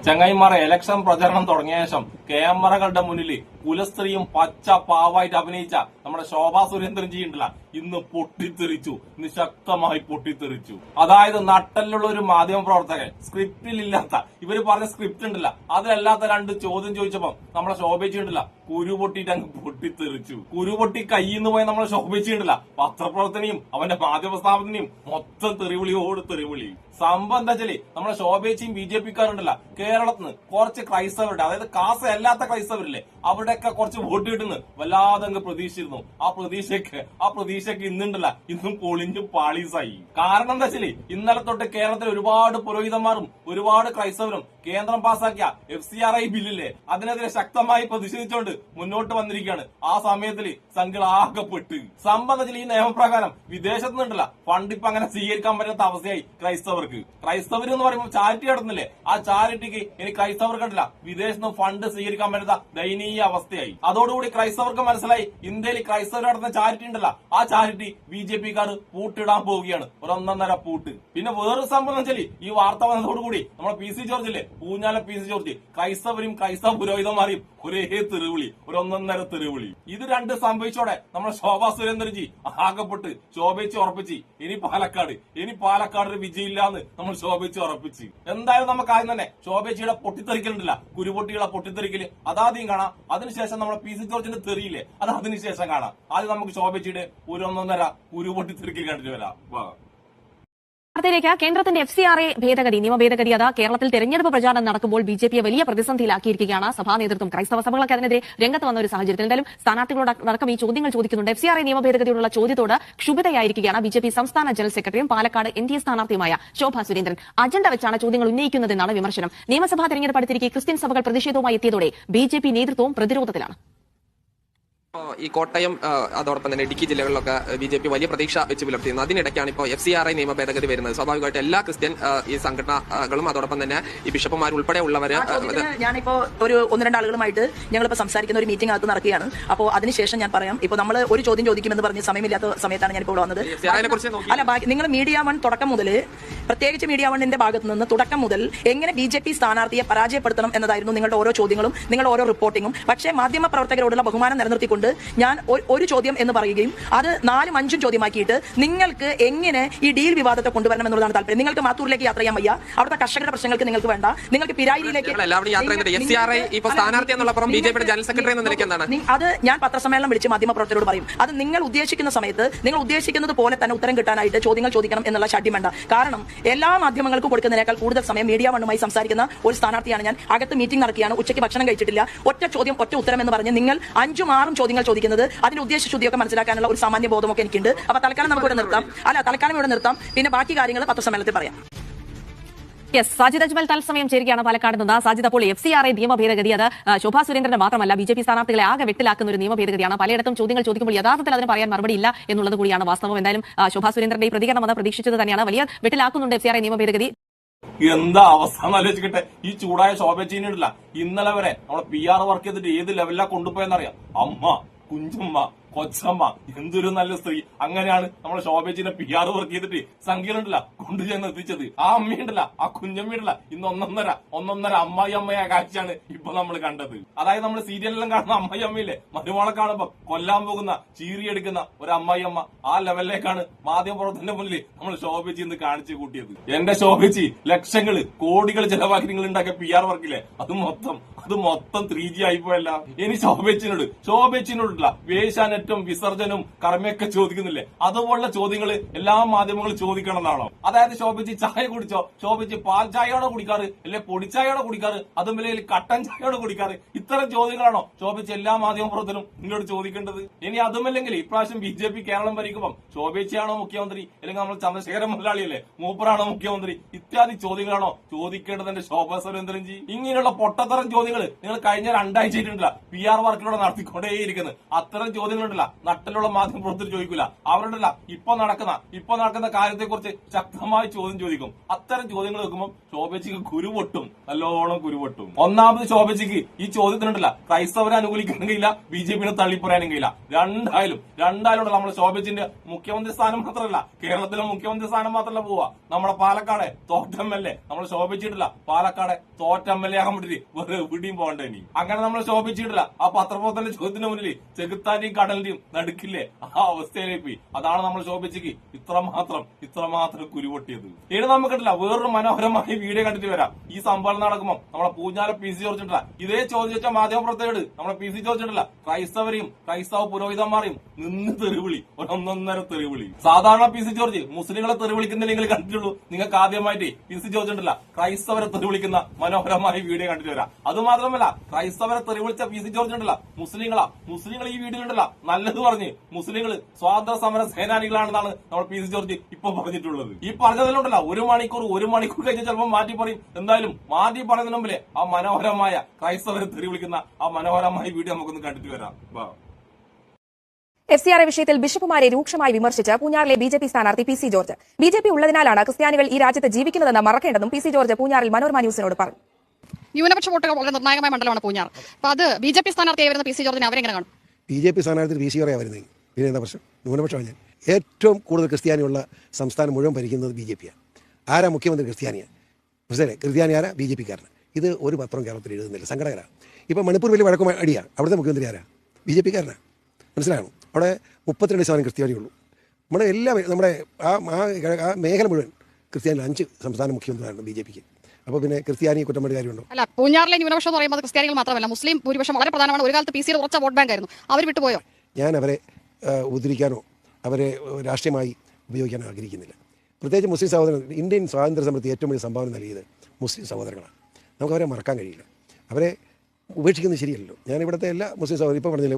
ചങ്ങായിമാരെ ഇലക്ഷൻ പ്രചരണം തുടങ്ങിയ ശേഷം ക്യാമറകളുടെ മുന്നിൽ കുലസ്ത്രീയും പച്ച പാവായിട്ട് അഭിനയിച്ച നമ്മുടെ ശോഭാ സുരേന്ദ്രൻജി ഉണ്ടല്ല ഇന്ന് പൊട്ടിത്തെറിച്ചു, ഇന്ന് ശക്തമായി പൊട്ടിത്തെറിച്ചു. അതായത് നട്ടലുള്ള ഒരു മാധ്യമ പ്രവർത്തകൻ സ്ക്രിപ്റ്റിലില്ലാത്ത, ഇവര് പറഞ്ഞ സ്ക്രിപ്റ്റ് ഉണ്ടല്ല അതിലല്ലാത്ത രണ്ട് ചോദ്യം ചോദിച്ചപ്പോ നമ്മളെ ശോഭേച്ചി ഉണ്ടല്ല കുരു പൊട്ടിയിട്ട് അങ്ങ് പൊട്ടിത്തെറിച്ചു. കുരു പൊട്ടി കയ്യിന്ന് പോയ നമ്മളെ ശോഭേച്ചി ഉണ്ടല്ല പത്രപ്രവർത്തനയും അവന്റെ മാധ്യമ സ്ഥാപനയും മൊത്തം തെറിവിളിയോട് തെറിവിളി. സംഭവം എന്താ വെച്ചാല് നമ്മളെ ശോഭേച്ചിയും BJP-ക്കാരുണ്ടല്ല കേരളത്തിന് കുറച്ച് ക്രൈസ്തവരുടെ, അതായത് കാസ അല്ലാത്ത ക്രൈസ്തവരില്ലേ അവിടെയൊക്കെ കുറച്ച് വോട്ട് കിട്ടുന്നു വല്ലാതെ അങ്ങ് പ്രതീക്ഷിച്ചിരുന്നു. ആ പ്രതീക്ഷയ്ക്ക് ഇന്നുണ്ടല്ല ഇന്നും പൊളിഞ്ഞു പാളീസായി. കാരണം എന്താ വെച്ചാല് ഇന്നലെ തൊട്ട് കേരളത്തിൽ ഒരുപാട് പുരോഹിതന്മാരും ഒരുപാട് ക്രൈസ്തവരും കേന്ദ്രം പാസാക്കിയ FCRI ബില്ലില്ലേ അതിനെതിരെ ശക്തമായി പ്രതിഷേധിച്ചുകൊണ്ട് മുന്നോട്ട് വന്നിരിക്കുകയാണ്. ആ സമയത്തിൽ സംഘികൾ ആകെപ്പെട്ട് സംബന്ധിച്ചിൽ ഈ നിയമപ്രകാരം വിദേശത്ത് നിന്നുണ്ടല്ല ഫണ്ട് ഇപ്പൊ അങ്ങനെ സ്വീകരിക്കാൻ പറ്റാത്ത അവസ്ഥയായി ക്രൈസ്തവർക്ക്. ക്രൈസ്തവർ എന്ന് പറയുമ്പോൾ ചാരിറ്റി നടന്നില്ലേ, ആ ചാരിറ്റിക്ക് ഇനി ക്രൈസ്തവർക്ക് ഉണ്ടല്ല വിദേശത്ത് നിന്ന് ഫണ്ട് സ്വീകരിക്കാൻ പറ്റാത്ത ദയനീയ അവസ്ഥയായി. അതോടുകൂടി ക്രൈസ്തവർക്ക് മനസ്സിലായി ഇന്ത്യയിൽ ക്രൈസ്തവർ നടത്തുന്ന ചാരിറ്റി ഉണ്ടല്ല ആ ചാരിറ്റി BJP-ക്കാർ പൂട്ടിടാൻ പോവുകയാണ്, ഒരൊന്നര പൂട്ട്. പിന്നെ വേറൊരു സംഭവം വെച്ചാൽ ഈ വാർത്ത വന്നതോടുകൂടി നമ്മുടെ PC ജോർജില്ലേ പൂഞ്ഞാല PC ജോർജ് ക്രൈസ്തവരും ക്രൈസ്തവ പുരോഹിതന്മാരെയും ഒരേ തെറിവിളി, ഒരൊന്നര തെറിവിളി. ഇത് രണ്ട് സംഭവിച്ചോടെ നമ്മുടെ ശോഭാ സുരേന്ദ്രൻജി ആകപ്പെട്ട് ശോഭേച്ചി ഉറപ്പിച്ച് ഇനി പാലക്കാട് ഒരു വിജയില്ലാന്ന് നമ്മൾ ശോഭേച്ചി ഉറപ്പിച്ച്. എന്തായാലും നമുക്ക് ആദ്യം തന്നെ ശോഭേച്ചിയുടെ പൊട്ടിത്തെറിക്കലുണ്ടല്ല കുരുപൊട്ടിയുടെ പൊട്ടിത്തെറിക്കല് അതാദ്യം കാണാം. അതിനുശേഷം നമ്മുടെ PC ജോർജിന്റെ തെറിയില്ലേ അത് അതിനുശേഷം കാണാം. ആദ്യം നമുക്ക് ശോഭേച്ചിയുടെ ഒരൊന്നര കുരുപൊട്ടിത്തെറിക്കൽ കണ്ടിട്ട് വരാം. വാർത്തയിലേക്ക്. കേന്ദ്രത്തിന്റെ FCRA ഭേദഗതി നിയമ ഭേദഗതി അത് കേരളത്തിൽ തെരഞ്ഞെടുപ്പ് പ്രചാരണം നടക്കുമ്പോൾ BJP-യെ വലിയ പ്രതിസന്ധിയിലാക്കിയിരിക്കുകയാണ് സഭാ നേതൃത്വം. ക്രൈസ്തവ സഭകളൊക്കെ അതിനെതിരെ രംഗത്ത് വന്ന ഒരു സാഹചര്യത്തിൽ എന്തായാലും സ്ഥാനാർത്ഥികളോട് അടക്കം ഈ ചോദ്യങ്ങൾ ചോദിക്കുന്നുണ്ട്. FCRA നിയമ ഭേദഗതിയോടുള്ള ചോദ്യത്തോട് ക്ഷുഭിതയായിരിക്കുകയാണ് BJP സംസ്ഥാന ജനറൽ സെക്രട്ടറിയും പാലക്കാട് NDA സ്ഥാനാർത്ഥിയുമായ ശോഭാ സുരേന്ദ്രൻ. അജണ്ട വെച്ചാണ് ചോദ്യങ്ങൾ ഉന്നയിക്കുന്നതെന്നാണ് വിമർശനം. നിയമസഭാ തെരഞ്ഞെടുപ്പ് അടുത്തിരിക്കെ ക്രിസ്ത്യൻ സഭകൾ പ്രതിഷേധവുമായി എത്തിയതോടെ BJP നേതൃത്വവും പ്രതിരോധത്തിലാണ്. ഈ കോട്ടയം അതോടൊപ്പം തന്നെ ഇടുക്കി ജില്ലകളിലൊക്കെ BJP വലിയ പ്രതീക്ഷ വെച്ച് പുലർത്തിയിരുന്നു. അതിനിടയ്ക്കാണ് ഇപ്പോൾ FCRI നിയമ ഭേദഗതി വരുന്നത്. സ്വാഭാവികമായിട്ട് എല്ലാ ക്രിസ്ത്യൻ ഈ സംഘടനകളും അതോടൊപ്പം തന്നെ ഈ ബിഷപ്പുമാർ ഉൾപ്പെടെ ഉള്ളവര് ഞാനിപ്പോ ഒരു 1-2 ആളുകളുമായിട്ട് ഞങ്ങളിപ്പോ സംസാരിക്കുന്ന ഒരു മീറ്റിംഗ് അകത്ത് നടക്കുകയാണ്. അപ്പോൾ അതിനുശേഷം ഞാൻ പറയാം. ഇപ്പോൾ നമ്മൾ ഒരു ചോദ്യം ചോദിക്കുമെന്ന് പറഞ്ഞ് സമയമില്ലാത്ത സമയത്താണ് ഞാനിപ്പോൾ ഇവിടെ വന്നത്. അല്ല, നിങ്ങൾ മീഡിയ വൺ തുടക്കം മുതൽ, പ്രത്യേകിച്ച് മീഡിയ വണ്ണിന്റെ ഭാഗത്ത് നിന്ന് തുടക്കം മുതൽ എങ്ങനെ BJP സ്ഥാനാർത്ഥിയെ പരാജയപ്പെടുത്തണം എന്നതായിരുന്നു നിങ്ങളുടെ ഓരോ ചോദ്യങ്ങളും നിങ്ങളുടെ ഓരോ റിപ്പോർട്ടിങ്ങും. പക്ഷേ മാധ്യമ പ്രവർത്തകരോടുള്ള ബഹുമാനം നിലനിർത്തിക്കൊണ്ട് ഞാൻ ഒരു ചോദ്യം എന്ന് പറയുകയും അത് 4-5 ചോദ്യമാക്കിയിട്ട് നിങ്ങൾക്ക് എങ്ങനെ ഈ ഡീൽ വിവാദത്തെ കൊണ്ടുവരണം എന്നുള്ളതാണ് താല്പര്യം. നിങ്ങൾക്ക് മാത്തൂരിലേക്ക് യാത്ര ചെയ്യാൻ വയ്യ, അവിടുത്തെ കർഷകരുടെ പ്രശ്നങ്ങൾക്ക് നിങ്ങൾക്ക് വേണ്ട, നിങ്ങൾക്ക് പിരായിരിയിലേക്ക് അത് ഞാൻ പത്രസമ്മേളനം വിളിച്ച് മാധ്യമ പ്രവർത്തകരോട് പറയും. അത് നിങ്ങൾ ഉദ്ദേശിക്കുന്ന സമയത്ത് നിങ്ങൾ ഉദ്ദേശിക്കുന്നത് പോലെ തന്നെ ഉത്തരം കിട്ടാനായിട്ട് ചോദ്യങ്ങൾ ചോദിക്കണം എന്നുള്ള ശാഠ്യം വേണ്ട. കാരണം എല്ലാ മാധ്യമങ്ങൾക്കും കൊടുക്കുന്നതിനേക്കാൾ കൂടുതൽ സമയം മീഡിയ വണ്ണുമായി സംസാരിക്കുന്ന ഒരു സ്ഥാനാർത്ഥിയാണ് ഞാൻ. അകത്ത് മീറ്റിംഗ് നടക്കുകയാണ്, ഉച്ചയ്ക്ക് ഭക്ഷണം കഴിച്ചിട്ടില്ല, ഒറ്റ ചോദ്യം ഒറ്റ ഉത്തരം എന്ന് പറഞ്ഞ് നിങ്ങൾ 5-6 ചോദ്യങ്ങൾ ചോദിക്കുന്നത് അതിന്റെ ഉദ്ദേശശുദ്ധിയൊക്കെ മനസ്സിലാക്കാനുള്ള ഒരു സാമാന്യ ബോധമൊക്കെ എനിക്കുണ്ട്. അപ്പൊ തൽക്കാലം നമുക്ക് ഇവിടെ നിർത്താം. പിന്നെ ബാക്കി കാര്യങ്ങൾ പത്രസമ്മേളനത്തിൽ പറയാം. സാജിദ് അജ്മൽ തത്സമയം ചേരുകയാണ് പാലക്കാട് നിന്ന്. സാജിദ്, അപ്പോൾ FCRA നിയമ ഭേദഗതി അത് ശോഭാ സുരേന്ദ്രന്റെ മാത്രമല്ല BJP സ്ഥാനാർത്ഥികളെ ആകെ വെട്ടിലാക്കുന്ന ഒരു നിയമ ഭേദഗതിയാണ്. പലയിടത്തും ചോദ്യങ്ങൾ ചോദിക്കുമ്പോൾ യഥാർത്ഥത്തിൽ അതിന് പറയാൻ മറുപടി ഇല്ല എന്നുള്ളത് കൂടിയാണ് വാസ്തവം. എന്തായാലും ശോഭാ സുരേന്ദ്രന്റെ ഈ പ്രതികരണം അത് പ്രതീക്ഷിച്ചത് തന്നെയാണ്. വലിയ വെട്ടിലാക്കുന്നുണ്ട് FCRA നിയമ ഭേദഗതി. എന്താ അവസ്ഥ ആലോചിക്കട്ടെ. ഈ ചൂടായ ശോഭേച്ചിനില്ല ഇന്നലെ വരെ നമ്മളെ PR വർക്ക് ചെയ്തിട്ട് ഏത് ലെവലിലാ കൊണ്ടുപോയെന്നറിയാം. അമ്മ, കുഞ്ചമ്മ, കൊച്ചമ്മ, എന്തൊരു നല്ല സ്ത്രീ. അങ്ങനെയാണ് നമ്മളെ ശോഭേച്ചിനെ PR വർക്ക് ചെയ്തിട്ട് സംഖ്യയിലുണ്ടല്ല കൊണ്ടുചെന്ന് എത്തിച്ചത്. ആ അമ്മയുണ്ടല്ല, ആ കുഞ്ഞമ്മയുണ്ടല്ല ഇന്ന് ഒന്നൊന്നര അമ്മായിയമ്മയായ കാഴ്ചയാണ് ഇപ്പൊ നമ്മൾ കണ്ടത്. അതായത് നമ്മൾ സീരിയലിലും കാണുന്ന അമ്മായിയമ്മയില്ലേ, മരുമോളെ കാണുമ്പോ കൊല്ലാൻ പോകുന്ന ചീറിയെടുക്കുന്ന ഒരു അമ്മായിയമ്മ, ആ ലെവലിലേക്കാണ് മാധ്യമപ്രവർത്തകന്റെ മുന്നിൽ നമ്മൾ ശോഭേച്ചി ഇന്ന് കാണിച്ചു കൂട്ടിയത്. എന്റെ ശോഭേച്ചി ലക്ഷങ്ങള് കോടികൾ ചെലവാക്കി നിങ്ങൾ ഉണ്ടാക്കിയ PR വർക്കില്ലേ അത് മൊത്തം 3G ആയിപ്പോയല്ല. ഇനി ശോഭേച്ചിനോടുള്ള വേശാനറ്റും വിസർജനവും കർമ്മയൊക്കെ ചോദിക്കുന്നില്ലേ, അതുപോലുള്ള ചോദ്യങ്ങൾ എല്ലാ മാധ്യമങ്ങളും ചോദിക്കണം എന്നാണോ? അതായത് ശോഭേച്ചി ചായ കുടിച്ചോ, ശോഭേച്ചി പാൽ ചായയാണോ കുടിക്കാറ്, അല്ലെ പൊടിച്ചായയാണോ കുടിക്കാറ്, അതുപോലെ കട്ടൻ ചായയാണോ കുടിക്കാറ്? ഇത്തരം ചോദ്യങ്ങളാണോ ശോഭേച്ചി എല്ലാ മാധ്യമപ്രവർത്തനും നിങ്ങളോട് ചോദിക്കേണ്ടത്? ഇനി അതുമല്ലെങ്കിൽ ഇപ്രാവശ്യം BJP കേരളം ഭരിക്കുമ്പോൾ ശോഭേച്ചിയാണോ മുഖ്യമന്ത്രി, അല്ലെങ്കിൽ നമ്മൾ ചന്ദ്രശേഖരൻ മുതലാളിയല്ലേ മൂപ്പറാണോ മുഖ്യമന്ത്രി? ഇത്യാദി ചോദ്യങ്ങളാണോ ചോദിക്കേണ്ടത് എന്റെ ശോഭാ സുരേന്ദ്രൻജി? ഇങ്ങനെയുള്ള പൊട്ടത്തരം ചോദ്യങ്ങൾ നിങ്ങൾ കഴിഞ്ഞ 2 ആഴ്ചയായിട്ടുണ്ടല്ല PR വർക്കിലൂടെ നടത്തിക്കൊണ്ടേയിരിക്കുന്നത്. അത്തരം ചോദ്യങ്ങളുണ്ടല്ല നട്ടിലുള്ള മാധ്യമപ്രവർത്തകർ ചോദിക്കില്ല. അവരുണ്ടല്ല ഇപ്പൊ നടക്കുന്ന കാര്യത്തെക്കുറിച്ച് ശക്തമായ ചോദ്യം ചോദിക്കും. അത്തരം ചോദ്യങ്ങൾ വെക്കുമ്പോൾ ശോഭച്ചിക്ക് കുരുപൊട്ടും, നല്ലോണം കുരുപൊട്ടും. ഒന്നാമത് ശോഭച്ചിക്ക് ഈ ചോദ്യത്തിനുണ്ടല്ല ക്രൈസ്തവരെ അനുകൂലിക്കാനും കഴിയില്ല, BJPനെ തള്ളിപ്പറയാനും കഴിയില്ല. രണ്ടായാലും നമ്മുടെ ശോഭച്ചിന്റെ മുഖ്യമന്ത്രി സ്ഥാനം മാത്രമല്ല, കേരളത്തിലെ മുഖ്യമന്ത്രി സ്ഥാനം മാത്രമല്ല പോവാ, നമ്മുടെ പാലക്കാട് തോറ്റ MLA നമ്മൾ ശോഭിച്ചിട്ടില്ല. പാലക്കാട് തോറ്റ MLA ആകാൻ വേണ്ടി വേറെ എവിടെയും പോകണ്ട. ഇനി അങ്ങനെ നമ്മൾ ശോഭിച്ചിട്ടില്ല. ആ പത്രപ്രവർത്തന ചോദ്യത്തിന് മുന്നിൽ ചെകുത്താന്റെയും കടലിന്റെയും നടുക്കില്ലേ ആ അവസ്ഥയിലേക്ക് പോയി. അതാണ് നമ്മൾ ശോഭിച്ചക്ക് ഇത്രമാത്രം കുരുപൊട്ടിയത്. ഇനി നമുക്കിട്ടില്ല വേറൊരു മനോഹരമായ വീഡിയോ കണ്ടിട്ട് വരാം. ഈ സംഭവം നടക്കുമ്പോൾ നമ്മളെ പൂഞ്ഞാല PC ജോർജ് ഉണ്ടല്ല ഇതേ ചോദ്യം വെച്ച മാധ്യമപ്രവർത്തകരോട് നമ്മളെ PC ജോർജ് ഉണ്ടല്ല ക്രൈസ്തവ പുരോഹിതന്മാരെയും നിന്ന് തെറിവിളി, ഒന്നൊന്നര തെറിവിളി. സാധാരണ PC ജോർജ് മുസ്ലിങ്ങളെ തെറിവിളിക്കുന്നില്ലെങ്കിൽ കണ്ടിട്ടുള്ളൂ. നിങ്ങൾക്ക് ആദ്യമായിട്ട് PC ജോർജ് ഉണ്ടല്ല ക്രൈസ്തവരെ തെറിവിളിക്കുന്ന മനോഹരമായ വീഡിയോ കണ്ടിട്ട് വരാം. അത് മാത്രമല്ല ക്രൈസ്തവരെ തെറിവിളിച്ച PC ജോർജ് ഉണ്ടല്ല മുസ്ലിങ്ങൾ ഈ വീഡിയോ ഉണ്ടല്ല നല്ലത് പറഞ്ഞ് മുസ്ലിങ്ങൾ സ്വാതന്ത്ര്യ സമര സേനാനികളാണെന്നാണ് നമ്മൾ PC ജോർജ് ഇപ്പൊ പറഞ്ഞിട്ടുള്ളത്. ഈ പറഞ്ഞതിലുണ്ടല്ല ഒരു മണിക്കൂർ കഴിഞ്ഞ് ചിലപ്പോൾ മാറ്റി പറയും. എന്തായാലും മാറ്റി പറയുന്നതിന് മുമ്പിലെ ആ മനോഹരമായ ക്രൈസ്തവരെ തെറിവിളിക്കുന്ന ആ മനോഹരമായ വീഡിയോ നമുക്കൊന്ന് കണ്ടിട്ട് വരാം. FCRA വിഷയത്തിൽ ബിഷപ്പുമാരെ രൂക്ഷമായി വിമർശിച്ച് പൂഞ്ഞാറിലെ BJP സ്ഥാനാർത്ഥി PC ജോർജ്. BJP ഉള്ളതിനാലാണ് ക്രിസ്ത്യാനികൾ ഈ രാജ്യത്ത് ജീവിക്കുന്നതെന്ന് മറക്കേണ്ടതും PC ജോർജ് പൂഞ്ഞാറിൽ മനോരമ ന്യൂസിനോട് പറഞ്ഞു. ന്യൂനപക്ഷ വോട്ടുകൾ വളരെ നിർണായകമായ മണ്ഡലമാണ് പൂഞ്ഞാർ. അപ്പൊ അത് BJP സ്ഥാനാർത്ഥിയായി വരുന്ന PC ജോർജിനെ അവരെങ്ങനെ കാണും? BJP സ്ഥാനാർത്ഥി VCRA വരുന്നത് പിന്നെ എന്താ പ്രശ്നം? ന്യൂനപക്ഷമാണ് ഞാൻ. ഏറ്റവും കൂടുതൽ ക്രിസ്ത്യാനിയുള്ള സംസ്ഥാനം മുഴുവൻ ഭരിക്കുന്നത് BJP-യാണ്. ആരാ മുഖ്യമന്ത്രി? ക്രിസ്ത്യാനിയാണ്. മനസ്സിലായി? ക്രിസ്ത്യാനി ആരാ? BJP-ക്കാരന്. ഇത് ഒരു പത്രം കേരളത്തിൽ എഴുതുന്നില്ല. സങ്കടകരാണ്. ഇപ്പം മണിപ്പൂർ വലിയ വഴക്കം അടിയാണ്. അവിടുത്തെ മുഖ്യമന്ത്രി ആരാ? BJP-ക്കാരനാണ്. മനസ്സിലാകണം. അവിടെ 32% ക്രിസ്ത്യാനിയുള്ളൂ. നമ്മുടെ ആ മേഖല മുഴുവൻ ക്രിസ്ത്യാനി 5 സംസ്ഥാന മുഖ്യമന്ത്രിമാരുണ്ട് BJP-ക്ക്. അപ്പോൾ പിന്നെ ക്രിസ്ത്യാനി കുറ്റം കാര്യമുണ്ടോ? അല്ല, പൂഞ്ഞാറിലെ ന്യൂനപക്ഷം എന്ന് പറയുമ്പോൾ ക്രിസ്ത്യാനികൾ മാത്രമല്ല, മുസ്ലിം ഭൂരിപക്ഷം വളരെ പ്രധാനമാണ്. ഒരു കാലത്ത് PC-യുടെ ഉറച്ച വോട്ട് ബാങ്ക് ആയിരുന്നു. അവർ വിട്ടുപോയോ? ഞാൻ അവരെ ഉദ്ധരിക്കാനോ അവരെ രാഷ്ട്രീയമായി ഉപയോഗിക്കാനോ ആഗ്രഹിക്കുന്നില്ല. പ്രത്യേകിച്ച് മുസ്ലിം സഹോദരൻ. ഇന്ത്യൻ സ്വാതന്ത്ര്യ സമരത്തിൽ ഏറ്റവും വലിയ സംഭാവന നൽകിയത് മുസ്ലിം സഹോദരങ്ങളാണ്. നമുക്കവരെ മറക്കാൻ കഴിയില്ല. അവരെ ഉപേക്ഷിക്കുന്നത് ശരിയല്ലോ. ഞാൻ ഇവിടുത്തെ എല്ലാ മുസ്ലിം സഹോദരൻ ഇപ്പോൾ പറഞ്ഞില്ല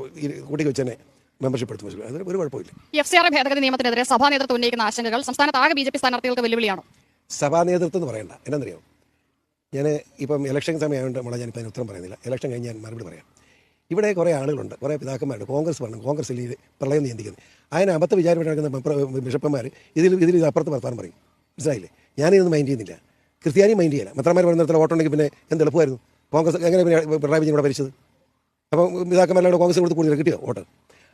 കൂട്ടിക്ക് വെച്ച് തന്നെ മെമ്പർഷിപ്പ് എടുത്തു മുസ്ലിം. അതിന് ഒരു കുഴപ്പമില്ല. FCRA ഭേദഗതി നിയമത്തിനെതിരെ സഭാ നേതൃത്വം ഉന്നയിക്കുന്ന ആശങ്കകൾ സംസ്ഥാനത്താകെ BJP സ്ഥാനാർത്ഥികൾക്ക് വെല്ലുവിളിയാണോ? സഭാ നേതൃത്വം എന്ന് പറയണ്ട. എന്നറിയാമോ, ഞാൻ ഇപ്പം ഇലക്ഷൻ സമയമായതുകൊണ്ട് നമ്മളെ ഞാനിപ്പോൾ അതിന് ഉത്തരം പറയുന്നില്ല. ഇലക്ഷൻ കഴിഞ്ഞ് ഞാൻ മറുപടി പറയാം. ഇവിടെ കുറേ ആളുകളുണ്ട്, കുറേ പിതാക്കന്മാരുണ്ട്. കോൺഗ്രസ്സിൽ ഇത് പ്രളയം നിയന്ത്രിക്കുന്നത്. അതിന് അബദ്ധ വിചാരം നടക്കുന്ന ബിഷപ്പന്മാർ ഇതിൽ അപ്പുറത്ത് വർത്താനം പറയും. മനസ്സിലായില്ലേ? ഞാനിതൊന്നും മൈൻഡ് ചെയ്യുന്നില്ല. ക്രിസ്ത്യാനി മൈൻഡ് ചെയ്യില്ല. മെത്രമാർ പറയുന്നിടത്തുള്ള വോട്ടുണ്ടെങ്കിൽ പിന്നെ എന്ത് എളുപ്പമായിരുന്നു. കോൺഗ്രസ് എങ്ങനെ പിന്നെ പിണറായി വിജയൻ ഇവിടെ ഭരിച്ചത്? അപ്പം പിതാക്കന്മാരുടെ കോൺഗ്രസ് കൊടുത്ത് കൂടുതൽ കിട്ടിയോ വോട്ട്?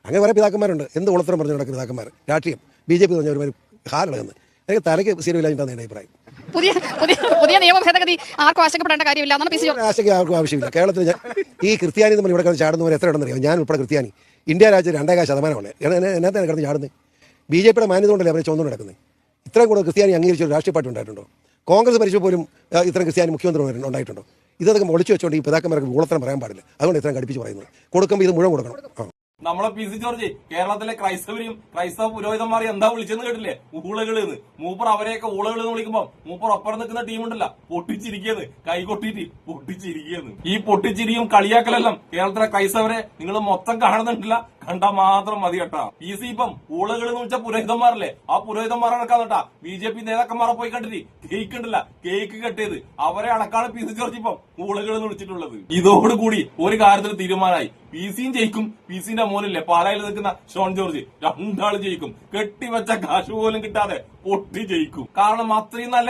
അങ്ങനെ കുറേ പിതാക്കന്മാരുണ്ട്. എന്ത് ഉളത്തരം പറഞ്ഞു നടക്കുന്ന പിതാക്കന്മാർ. രാഷ്ട്രീയം BJP പറഞ്ഞ ഒരു ഹാലുള്ളതെന്ന് എനിക്ക് തലയ്ക്ക് സ്ഥിരമില്ലാഞ്ഞിട്ടാണ് എൻ്റെ അഭിപ്രായം. പുതിയ നിയമ ഭേദഗതി ആർക്കും ആശങ്കപ്പെടേണ്ട കാര്യമില്ല. ആശങ്ക ആർക്കും ആവശ്യമില്ല. കേരളത്തിൽ ഈ ക്രിസ്ത്യാനി നമ്മൾ ഇവിടെ കിടന്ന് ചാടുന്നവർ എത്ര ഉണ്ടെന്ന് അറിയാം. ഞാൻ ഉൾപ്പെടെ ക്രിസ്ത്യാനി ഇന്ത്യ രാജ്യത്ത് 2.5% എന്നത്തെ കിടന്ന് ചാടുന്നത്. BJP-യുടെ മാന്യത കൊണ്ടല്ലേ അവരെ ചോന്നുകൊണ്ട് നടക്കുന്നത്. ഇത്രയും കൂടെ ക്രിസ്ത്യാനി അംഗീകരിച്ച ഒരു രാഷ്ട്രീയ പാർട്ടി ഉണ്ടായിട്ടുണ്ടോ? കോൺഗ്രസ് ഭരിച്ചപ്പോൾ പോലും ഇത്രയും ക്രിസ്ത്യാനി മുഖ്യമന്ത്രി ഉണ്ടായിട്ടുണ്ടോ? ഇതൊക്കെ ഒളിച്ചു വെച്ചുകൊണ്ട് ഈ പിതാക്കന്മാർക്ക് ഊളത്തരം പറയാൻ പാടില്ല. അതുകൊണ്ട് ഇത്രയും കടുപ്പിച്ച് പറയുന്നത്. കൊടുക്കുമ്പോൾ ഇത് മുഴുവൻ കൊടുക്കണം. നമ്മളെ PC ജോർജ് കേരളത്തിലെ ക്രൈസ്തവ പുരോഹിതന്മാരെ എന്താ വിളിച്ചെന്ന് കേട്ടില്ലേ? ഊളകളെന്ന്. മൂപ്പർ അവരെയൊക്കെ ഊളകളെന്ന് വിളിക്കുമ്പോൾ മൂപ്പർ ഒപ്പം നിൽക്കുന്ന ടീമുണ്ടല്ല പൊട്ടിച്ചിരിക്കുന്നത്, കൈകൊട്ടിട്ട് പൊട്ടിച്ചിരിക്കുന്നത്. ഈ പൊട്ടിച്ചിരിയും കളിയാക്കലെല്ലാം കേരളത്തിലെ ക്രൈസ്തവരെ നിങ്ങൾ മൊത്തം കാണുന്നുണ്ടില്ല. കണ്ടാ മാത്രം മതി കേട്ടാ. PC ഇപ്പം ഊളകൾ എന്ന് വെച്ചാൽ പുരോഹിതന്മാരല്ലേ? ആ പുരോഹിതന്മാരെ അടക്കാന്ന് കേട്ടാ. BJP നേതാക്കന്മാരെ പോയി കണ്ടിട്ട് കേക്ക് കെട്ടിയത് അവരെ അടക്കാണ് PC ജോർജ് ഇപ്പം ഊളകൾ എന്ന് വിളിച്ചിട്ടുള്ളത്. ഇതോടുകൂടി ഒരു കാര്യത്തിൽ തീരുമാനമായി. PC-യും ജയിക്കും. PC-ന്റെ മോനില്ലേ പാലായിൽ നിൽക്കുന്ന ഷോൺ ജോർജ്, രണ്ടാള് ജയിക്കും. കെട്ടിവെച്ച കാശ് പോലും കിട്ടാതെ പൊട്ടി ജയിക്കും. കാരണം അത്രയും നല്ല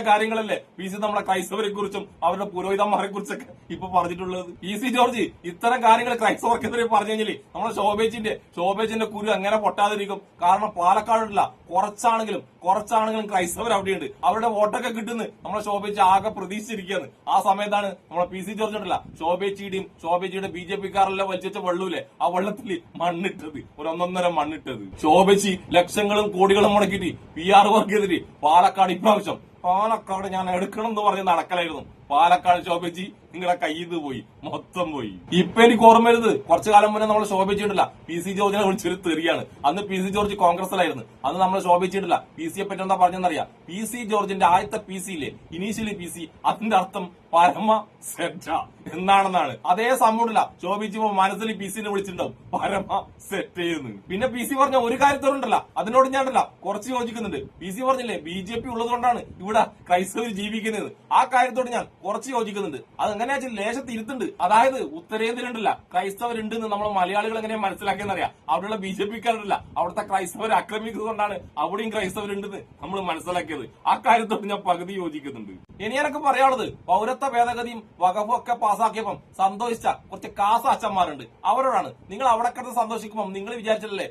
കാര്യങ്ങളല്ലേ PC നമ്മളെ ക്രൈസ്തവരെ കുറിച്ചും അവരുടെ പുരോഹിതന്മാരെ കുറിച്ചൊക്കെ ഇപ്പൊ പറഞ്ഞിട്ടുള്ളത്. PC ജോർജ് ഇത്തരം കാര്യങ്ങൾ ക്രൈസ്തവർക്കെതിരെ പറഞ്ഞു കഴിഞ്ഞാൽ നമ്മളെ ശോഭേജിന്റെ കുരു എങ്ങനെ പൊട്ടാതിരിക്കും? കാരണം പാലക്കാടുള്ള കുറച്ചാണെങ്കിലും ക്രൈസ്തവർ അവിടെയുണ്ട്. അവരുടെ വോട്ടൊക്കെ കിട്ടുന്നു. നമ്മളെ ശോഭേജി ആകെ പ്രതീക്ഷിച്ചിരിക്കുകയാണ്. ആ സമയത്താണ് നമ്മളെ PC ജോർജ് ഉണ്ടല്ല ശോഭേജിയുടെ BJP-ക്കാരെല്ലാം വലിച്ച വെള്ളൂലെ ആ വെള്ളത്തിൽ മണ്ണിട്ടത്, ഒരു 1.5 മണ്ണിട്ടത്. ശോഭേജി ലക്ഷങ്ങളും കോടികളും മുടക്കിയിട്ട് PR വർക്കെതിരെ പാലക്കാട് ഇപ്രാവശ്യം പാലക്കാട് ഞാൻ എടുക്കണം എന്ന് പറഞ്ഞ് നടക്കലായിരുന്നു. പാലക്കാട് ശോഭേജി നിങ്ങളുടെ കയ്യിൽ നിന്ന് പോയി, മൊത്തം പോയി. ഇപ്പൊ എനിക്ക് ഓർമ്മ വരുന്നത് കുറച്ചു കാലം മുന്നേ നമ്മൾ ശോഭിച്ചിട്ടില്ല PC ജോർജിനെ വിളിച്ചൊരു തെറിയാണ്. അന്ന് PC ജോർജ് കോൺഗ്രസിലായിരുന്നു. അന്ന് നമ്മൾ ശോഭിച്ചിട്ടില്ല. PC-യെ പറ്റി എന്താ പറഞ്ഞെന്നറിയാം? PC ജോർജിന്റെ ആദ്യത്തെ PC ഇല്ലേ, ഇനീഷ്യലി PC, അതിന്റെ അർത്ഥം പരമ സെറ്റ എന്നാണെന്നാണ്. അതേ സംഭവമില്ല ശോഭിച്ചപ്പോ മനസ്സിൽ പി സിനെ വിളിച്ചിട്ടുണ്ടാവും പരമ സെറ്റ് ചെയ്യുന്നു. പിന്നെ പി സി പറഞ്ഞ ഒരു കാര്യത്തോടുണ്ടല്ല, അതിനോട് ഞാനല്ല കുറച്ച് യോജിക്കുന്നുണ്ട്. പി സി പറഞ്ഞില്ലേ BJP ഉള്ളതുകൊണ്ടാണ് ഇവിടെ ക്രൈസ്തവർ ജീവിക്കുന്നത്, ആ കാര്യത്തോട് ഞാൻ കുറച്ച് യോജിക്കുന്നുണ്ട്. അത് എങ്ങനെയാ ലേശം തിരുത്തുണ്ട്. അതായത് ഉത്തരേന്ത്യയിലുണ്ടല്ല ക്രൈസ്തവരുണ്ടെന്ന് നമ്മൾ മലയാളികൾ എങ്ങനെ മനസ്സിലാക്കിയെന്നറിയാം. അവിടെയുള്ള BJPക്കാരുണ്ടല്ല അവിടുത്തെ ക്രൈസ്തവരെ ആക്രമിക്കുന്നതുകൊണ്ടാണ് അവിടെയും ക്രൈസ്തവരുണ്ടെന്ന് നമ്മൾ മനസ്സിലാക്കിയത്. ആ കാര്യത്തോട് ഞാൻ പകുതി യോജിക്കുന്നുണ്ട്. ഇനി എനിക്ക് പറയാനുള്ളത്, പൗരത്വ ഭേദഗതിയും വഖഫും ഒക്കെ പാസ്സാക്കിയപ്പം സന്തോഷിച്ച കുറച്ച് കാസ അച്ഛന്മാരുണ്ട്. അവരോടാണ്, നിങ്ങൾ അവിടെ കിടന്ന് സന്തോഷിക്കുമ്പോൾ നിങ്ങൾ വിചാരിച്ചില്ലേ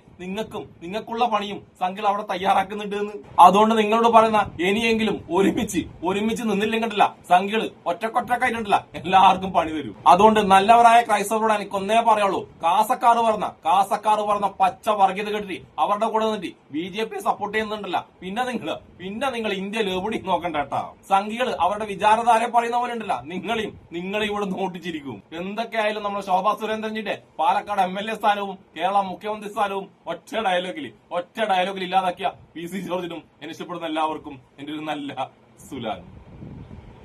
നിങ്ങൾക്കുള്ള പണിയും സംഘികൾ അവിടെ തയ്യാറാക്കുന്നുണ്ട് എന്ന്. അതുകൊണ്ട് നിങ്ങളോട് പറയുന്ന ഇനിയെങ്കിലും ഒരുമിച്ച് നിന്നില്ലെങ്കിലല്ല സംഘികൾ ഒറ്റക്കൊറ്റക്കായിട്ടുണ്ടല്ല എല്ലാവർക്കും പണി തരും. അതുകൊണ്ട് നല്ലവരായ ക്രൈസ്തവരോട് എനിക്ക് ഒന്നേ പറയുള്ളൂ, കാസക്കാർ പറഞ്ഞ പച്ച വർഗീയത കേട്ടിട്ട് അവരുടെ കൂടെ നിന്നിട്ട് BJP സപ്പോർട്ട് ചെയ്യുന്നുണ്ടല്ല, പിന്നെ നിങ്ങൾ ഇന്ത്യയിൽ എവിടെയും നോക്കണ്ട കേട്ടാ. സംഘികൾ അവരുടെ വിചാരധാര പറയുന്ന പോലെ ഉണ്ടല്ല, നിങ്ങളെ ഇവിടെ നോട്ടിച്ചിരിക്കും. എന്തൊക്കെയായാലും നമ്മുടെ ശോഭാ സുരേന്ദ്രൻജിന്റെ പാലക്കാട് MLA സ്ഥാനവും കേരള മുഖ്യമന്ത്രി സ്ഥാനവും ഒറ്റ ഡയലോഗിൽ ഇല്ലാതാക്കിയ PC ജോർജിനും എന്നെ ഇഷ്ടപ്പെടുന്ന എല്ലാവർക്കും എന്റെ ഒരു നല്ല സുലാൻ.